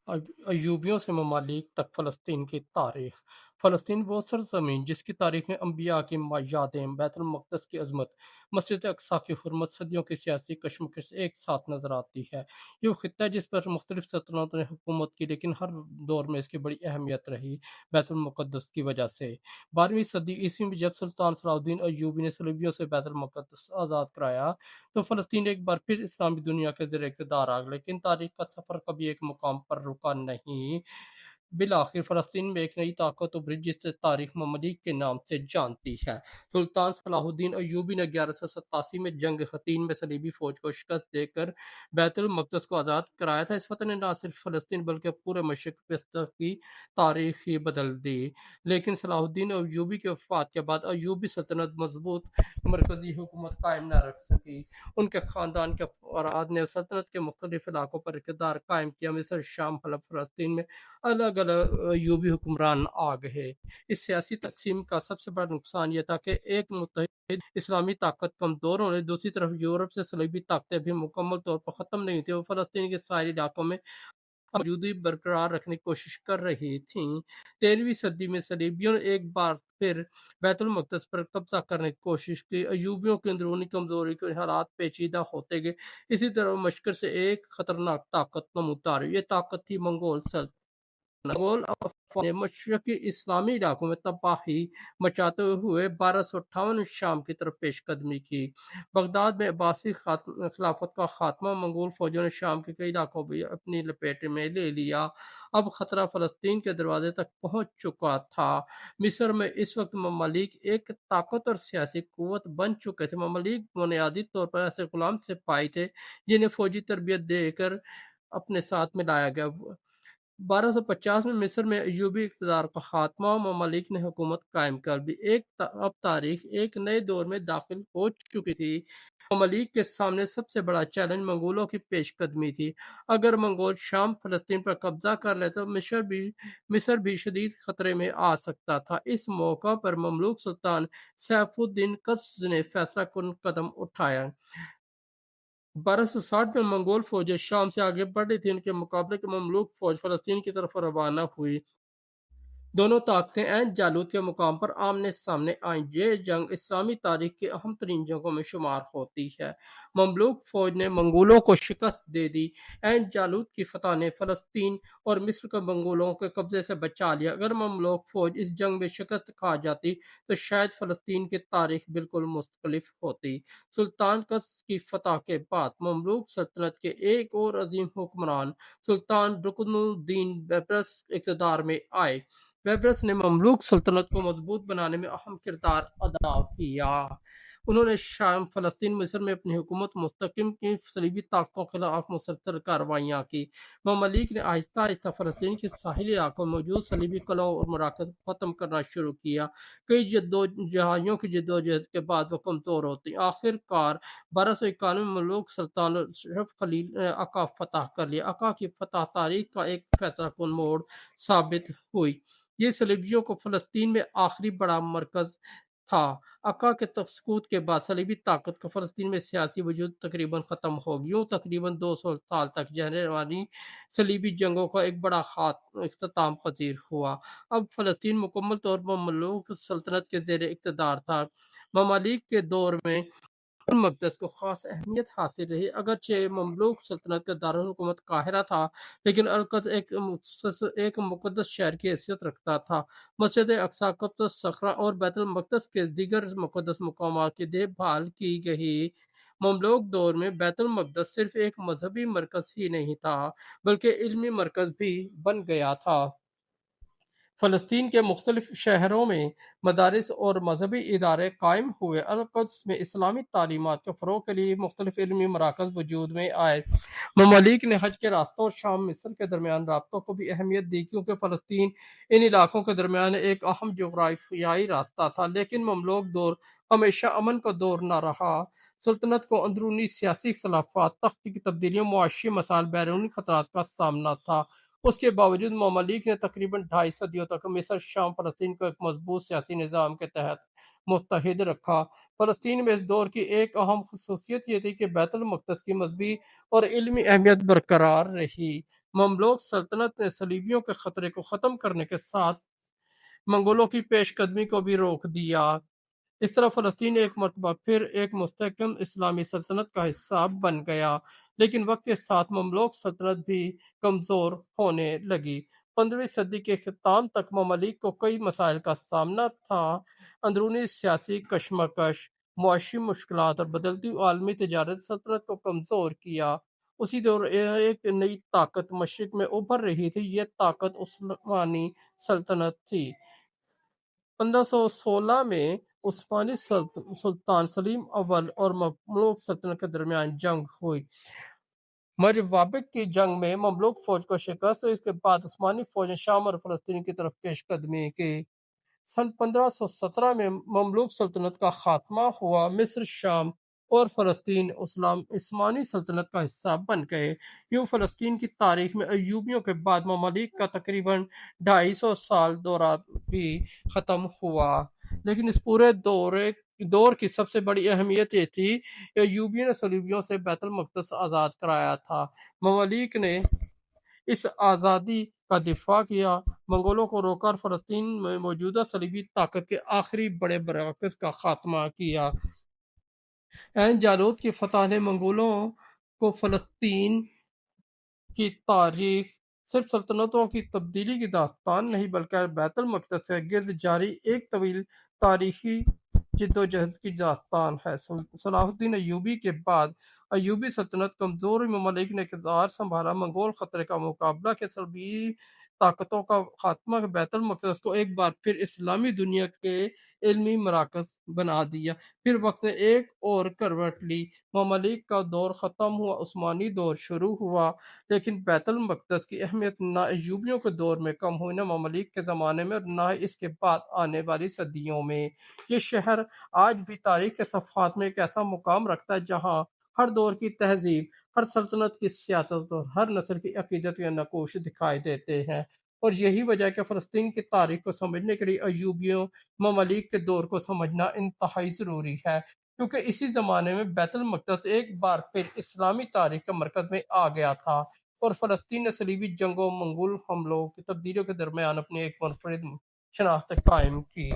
ایوبیوں سے ممالک تک فلسطین کی تاریخ۔ فلسطین وہ سرزمین جس کی تاریخ میں انبیاء کی یادیں، بیت المقدس کی عظمت، مسجد اقصیٰ کی حرمت، صدیوں کی سیاسی کشمکش ایک ساتھ نظر آتی ہے۔ یہ وہ خطہ ہے جس پر مختلف سلطنتوں نے حکومت کی، لیکن ہر دور میں اس کی بڑی اہمیت رہی بیت المقدس کی وجہ سے۔ 12ویں صدی عیسوی میں جب سلطان صلاح الدین ایوبی نے صلیبیوں سے بیت المقدس آزاد کرایا تو فلسطین ایک بار پھر اسلامی دنیا کے زیر اقتدار آ گئی، لیکن تاریخ کا سفر کبھی ایک مقام پر رکا نہیں۔ بالآخر فلسطین میں ایک نئی طاقت ابھری جسے تاریخ ممالک کے نام سے جانتی ہے۔ سلطان صلاح الدین ایوبی نے 1187 میں جنگ حطین میں صلیبی فوج کو شکست دے کر بیت المقدس کو آزاد کرایا تھا۔ اس فتح نے نہ صرف فلسطین بلکہ پورے مشرق وسطی کی تاریخ ہی بدل دی۔ لیکن صلاح الدین ایوبی کی وفات کے بعد ایوبی سلطنت مضبوط مرکزی حکومت قائم نہ رکھ سکی۔ ان کے خاندان کے افراد نے سلطنت کے مختلف علاقوں پر اقتدار قائم کیا۔ مصر، شام، حلب، فلسطین میں الگ الگ ایوبی حکمران آ گئے۔ اس سیاسی تقسیم کا سب سے بڑا نقصان یہ تھا کہ ایک متحد اسلامی طاقت کمزور ہونے، دوسری طرف یورپ سے صلیبی طاقتیں بھی مکمل طور پر ختم نہیں تھیں، وہ فلسطین کے ساحلی علاقوں میں موجودگی برقرار رکھنے کی کوشش کر رہی تھیں۔ 13ویں صدی میں صلیبیوں نے ایک بار پھر بیت المقدس پر قبضہ کرنے کی کوشش کی۔ ایوبیوں کی اندرونی کمزوری کے حالات پیچیدہ ہوتے گئے، اسی طرح مشرق سے ایک خطرناک طاقت نمودار ہوئی۔ یہ طاقت تھی منگول سلطنت۔ منگول افواج نے مشرقی اسلامی علاقوں میں تباہی مچاتے ہوئے 1258 شام کی طرف پیش قدمی کی۔ بغداد میں عباسی خلافت کا خاتمہ، منگول فوجوں نے شام کے کئی علاقوں کو بھی اپنی لپیٹ میں لے لیا۔ اب خطرہ فلسطین کے دروازے تک پہنچ چکا تھا۔ مصر میں اس وقت ممالک ایک طاقت اور سیاسی قوت بن چکے تھے۔ ممالک بنیادی طور پر ایسے غلام سپاہی تھے جنہیں فوجی تربیت دے کر اپنے ساتھ میں لایا گیا۔ 1250 میں مصر میں ایوبی اقتدار کا خاتمہ، ممالک نے حکومت قائم کر دی۔ اب تاریخ ایک نئے دور میں داخل ہو چکی تھی۔ ممالک کے سامنے سب سے بڑا چیلنج منگولوں کی پیش قدمی تھی۔ اگر منگول شام، فلسطین پر قبضہ کر لے تو مصر بھی شدید خطرے میں آ سکتا تھا۔ اس موقع پر مملوک سلطان سیف الدین قطز نے فیصلہ کن قدم اٹھایا۔ 1260 میں منگول فوجیں شام سے آگے بڑھ رہی تھیں، ان کے مقابلے کے مملوک فوج فلسطین کی طرف روانہ ہوئی۔ دونوں طاقتیں عین جالوت کے مقام پر آمنے سامنے آئیں۔ یہ جنگ اسلامی تاریخ کی اہم ترین جنگوں میں شمار ہوتی ہے۔ مملوک فوج نے منگولوں کو شکست دے دی۔ عین جالوت کی فتح نے فلسطین اور مصر کو منگولوں کے قبضے سے بچا لیا۔ اگر مملوک فوج اس جنگ میں شکست کھا جاتی تو شاید فلسطین کی تاریخ بالکل مختلف ہوتی۔ سلطان قطز کی فتح کے بعد مملوک سلطنت کے ایک اور عظیم حکمران سلطان رکن الدین بیبرس اقتدار میں آئے۔ بیبرس نے مملوک سلطنت کو مضبوط بنانے میں اہم کردار ادا کیا۔ انہوں نے شام، فلسطین، مصر میں اپنی حکومت مستحکم کی، صلیبی طاقتوں کے خلاف مسلسل کارروائیاں کی۔ ممالک نے آہستہ آہستہ فلسطین کے ساحلی علاقوں میں موجود صلیبی قلعوں اور مراکز کو ختم کرنا شروع کیا۔ کئی جدوجہدوں کی جدوجہد کے بعد وہ کمزور ہوتی۔ آخر کار 1291 میں مملوک سلطان اشرف خلیل نے عکا فتح کر لیا۔ عکا کی فتح تاریخ کا ایک فیصلہ کن موڑ ثابت ہوئی۔ یہ صلیبیوں کو فلسطین میں آخری بڑا مرکز تھا۔ عکا کے سقوط کے بعد صلیبی طاقت کا فلسطین میں سیاسی وجود تقریباً ختم ہو گیا۔ یوں تقریباً 200 سال تک جہنے والی صلیبی جنگوں کا ایک بڑا اختتام پذیر ہوا۔ اب فلسطین مکمل طور پر مملوک سلطنت کے زیر اقتدار تھا۔ ممالک کے دور میں بیت المقدس کو خاص اہمیت حاصل رہی۔ اگرچہ مملوک سلطنت کا دارالحکومت قاہرہ تھا، لیکن القدس ایک مقدس شہر کی حیثیت رکھتا تھا۔ مسجد اقصیٰ، قدس صخرہ اور بیت المقدس کے دیگر مقدس مقامات کی دیکھ بھال کی گئی۔ مملوک دور میں بیت المقدس صرف ایک مذہبی مرکز ہی نہیں تھا بلکہ علمی مرکز بھی بن گیا تھا۔ فلسطین کے مختلف شہروں میں مدارس اور مذہبی ادارے قائم ہوئے۔ القدس میں اسلامی تعلیمات کے فروغ کے لیے مختلف علمی مراکز وجود میں آئے۔ ممالک نے حج کے راستوں اور شام مصر کے درمیان رابطوں کو بھی اہمیت دی، کیونکہ فلسطین ان علاقوں کے درمیان ایک اہم جغرافیائی راستہ تھا۔ لیکن مملوک دور ہمیشہ امن کا دور نہ رہا۔ سلطنت کو اندرونی سیاسی اختلافات، تختی کی تبدیلیوں، معاشی مسائل، بیرونی خطرات کا سامنا تھا۔ اس کے باوجود ممالک نے تقریباً 2.5 صدیوں تک مصر، شام، فلسطین کو ایک مضبوط سیاسی نظام کے تحت متحد رکھا۔ فلسطین میں اس دور کی ایک اہم خصوصیت یہ تھی کہ بیت المقدس کی مذہبی اور علمی اہمیت برقرار رہی۔ مملوک سلطنت نے صلیبیوں کے خطرے کو ختم کرنے کے ساتھ منگولوں کی پیش قدمی کو بھی روک دیا۔ اس طرح فلسطین ایک مرتبہ پھر ایک مستحکم اسلامی سلطنت کا حصہ بن گیا، لیکن وقت کے ساتھ مملوک سلطنت بھی کمزور ہونے لگی۔ 15ویں صدی کے اختتام تک ممالک کو کئی مسائل کا سامنا تھا۔ اندرونی سیاسی کشمکش، معاشی مشکلات اور بدلتی عالمی تجارت سلطنت کو کمزور کیا۔ اسی دور ایک نئی طاقت مشرق میں ابھر رہی تھی، یہ طاقت عثمانی سلطنت تھی۔ 1516 میں عثمانی سلطان سلیم اول اور مملوک سلطنت کے درمیان جنگ ہوئی۔ مروابک کی جنگ میں مملوک فوج کو شکست ہوئی۔ اس کے بعد عثمانی فوج نے شام اور فلسطین کی طرف پیش قدمی کی۔ سن 1517 میں مملوک سلطنت کا خاتمہ ہوا۔ مصر، شام اور فلسطین عثمانی سلطنت کا حصہ بن گئے۔ یوں فلسطین کی تاریخ میں ایوبیوں کے بعد ممالک کا تقریباً 250 سال دورہ بھی ختم ہوا۔ لیکن اس پورے دور کی سب سے بڑی اہمیت یہ تھی کہ ایوبیوں نے صلیبیوں سے بیت المقدس آزاد کرایا تھا۔ ممالک نے اس آزادی کا دفاع کیا، منگولوں کو روکا اور فلسطین میں موجودہ صلیبی طاقت کے آخری بڑے مراکز کا خاتمہ کیا۔ عین جالوت کی فتح نے منگولوں کو فلسطین کی تاریخ صرف سلطنتوں کی تبدیلی کی داستان نہیں بلکہ بیت المقدس کے گرد جاری ایک طویل تاریخی جدوجہد کی داستان ہے۔ صلاح الدین ایوبی کے بعد ایوبی سلطنت کمزور ممالک نے اقتدار سنبھالا، منگول خطرے کا مقابلہ کیا، صلیبی طاقتوں کا خاتمہ، بیت المقدس کو ایک بار پھر اسلامی دنیا کے علمی مراکز بنا دیا۔ پھر وقت نے ایک اور کروٹ لی، ممالک کا دور ختم ہوا، عثمانی دور شروع ہوا۔ لیکن بیت المقدس کی اہمیت نہ ایوبیوں کے دور میں کم ہوئی، نہ ممالک کے زمانے میں اور نہ ہی اس کے بعد آنے والی صدیوں میں۔ یہ شہر آج بھی تاریخ کے صفحات میں ایک ایسا مقام رکھتا ہے جہاں ہر دور کی تہذیب، ہر سلطنت کی سیاست اور ہر نسل کی عقیدت کے نقوش دکھائی دیتے ہیں۔ اور یہی وجہ ہے کہ فلسطین کی تاریخ کو سمجھنے کے لیے ایوبیوں ممالک کے دور کو سمجھنا انتہائی ضروری ہے، کیونکہ اسی زمانے میں بیت المقدس ایک بار پھر اسلامی تاریخ کے مرکز میں آ گیا تھا اور فلسطین نے صلیبی جنگوں، منگول حملوں کی تبدیلیوں کے درمیان اپنی ایک منفرد شناخت قائم کی۔